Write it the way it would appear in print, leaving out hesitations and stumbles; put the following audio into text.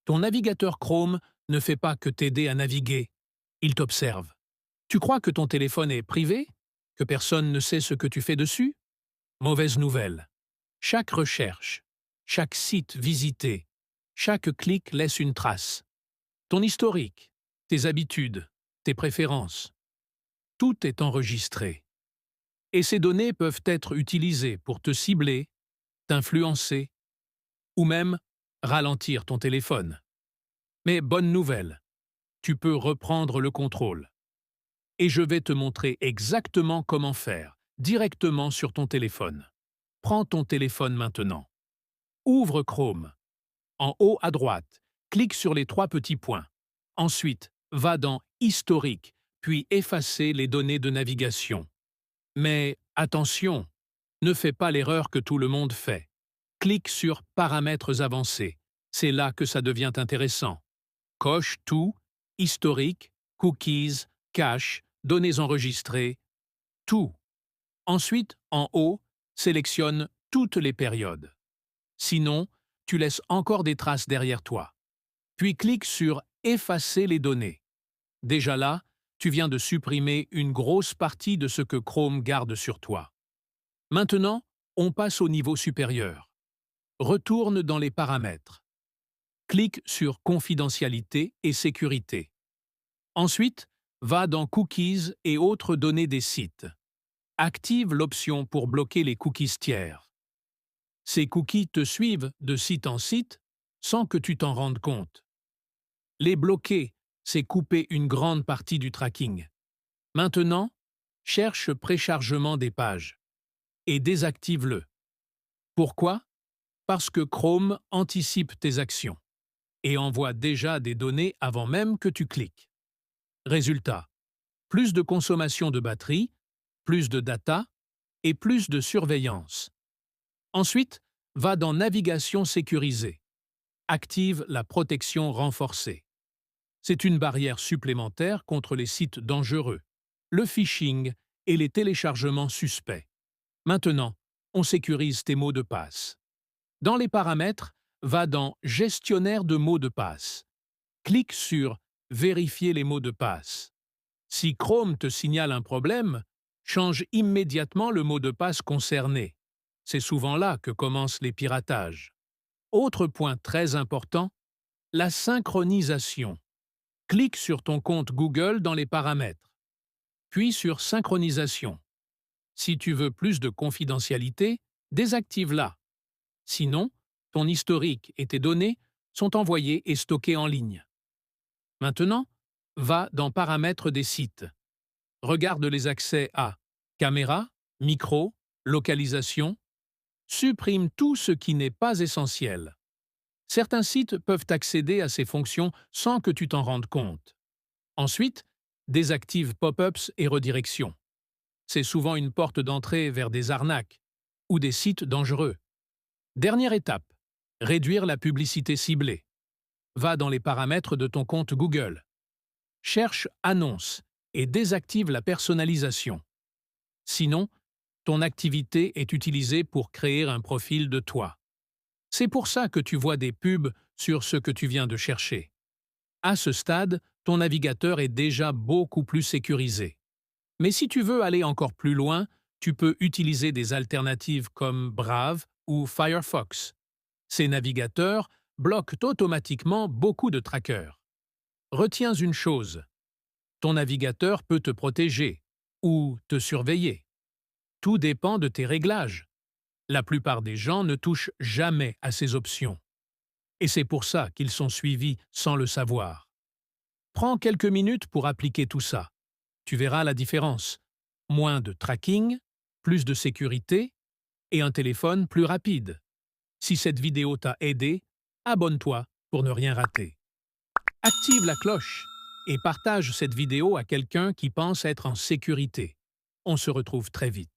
Ton navigateur Chrome ne fait pas que t'aider à naviguer, il t'observe. Tu crois que ton téléphone est privé? Que personne ne sait ce que tu fais dessus? Mauvaise nouvelle. Chaque recherche, chaque site visité, chaque clic laisse une trace. Ton historique, tes habitudes, tes préférences, tout est enregistré. Et ces données peuvent être utilisées pour te cibler, t'influencer ou même ralentir ton téléphone. Mais bonne nouvelle, tu peux reprendre le contrôle. Et je vais te montrer exactement comment faire, directement sur ton téléphone. Prends ton téléphone maintenant. Ouvre Chrome. En haut à droite, clique sur les trois petits points. Ensuite, va dans Historique, puis effacer les données de navigation. Mais attention, ne fais pas l'erreur que tout le monde fait. Clique sur Paramètres avancés. C'est là que ça devient intéressant. Coche tout, historique, cookies, cache, données enregistrées, tout. Ensuite, en haut, sélectionne toutes les périodes. Sinon, tu laisses encore des traces derrière toi. Puis clique sur Effacer les données. Déjà là, tu viens de supprimer une grosse partie de ce que Chrome garde sur toi. Maintenant, on passe au niveau supérieur. Retourne dans les paramètres. Clique sur Confidentialité et sécurité. Ensuite, va dans Cookies et autres données des sites. Active l'option pour bloquer les cookies tiers. Ces cookies te suivent de site en site sans que tu t'en rendes compte. Les bloquer, c'est couper une grande partie du tracking. Maintenant, cherche préchargement des pages et désactive-le. Pourquoi? Parce que Chrome anticipe tes actions et envoie déjà des données avant même que tu cliques. Résultat, plus de consommation de batterie, plus de data et plus de surveillance. Ensuite, va dans Navigation sécurisée. Active la protection renforcée. C'est une barrière supplémentaire contre les sites dangereux, le phishing et les téléchargements suspects. Maintenant, on sécurise tes mots de passe. Dans les paramètres, va dans Gestionnaire de mots de passe. Clique sur Vérifier les mots de passe. Si Chrome te signale un problème, change immédiatement le mot de passe concerné. C'est souvent là que commencent les piratages. Autre point très important, la synchronisation. Clique sur ton compte Google dans les paramètres, puis sur Synchronisation. Si tu veux plus de confidentialité, désactive-la. Sinon, ton historique et tes données sont envoyés et stockés en ligne. Maintenant, va dans Paramètres des sites. Regarde les accès à caméra, micro, localisation. Supprime tout ce qui n'est pas essentiel. Certains sites peuvent accéder à ces fonctions sans que tu t'en rendes compte. Ensuite, désactive pop-ups et redirection. C'est souvent une porte d'entrée vers des arnaques ou des sites dangereux. Dernière étape, réduire la publicité ciblée. Va dans les paramètres de ton compte Google. Cherche Annonces et désactive la personnalisation. Sinon, ton activité est utilisée pour créer un profil de toi. C'est pour ça que tu vois des pubs sur ce que tu viens de chercher. À ce stade, ton navigateur est déjà beaucoup plus sécurisé. Mais si tu veux aller encore plus loin, tu peux utiliser des alternatives comme Brave ou Firefox. Ces navigateurs bloquent automatiquement beaucoup de trackers. Retiens une chose, ton navigateur peut te protéger ou te surveiller. Tout dépend de tes réglages. La plupart des gens ne touchent jamais à ces options. Et c'est pour ça qu'ils sont suivis sans le savoir. Prends quelques minutes pour appliquer tout ça. Tu verras la différence. Moins de tracking, plus de sécurité et un téléphone plus rapide. Si cette vidéo t'a aidé, abonne-toi pour ne rien rater. Active la cloche et partage cette vidéo à quelqu'un qui pense être en sécurité. On se retrouve très vite.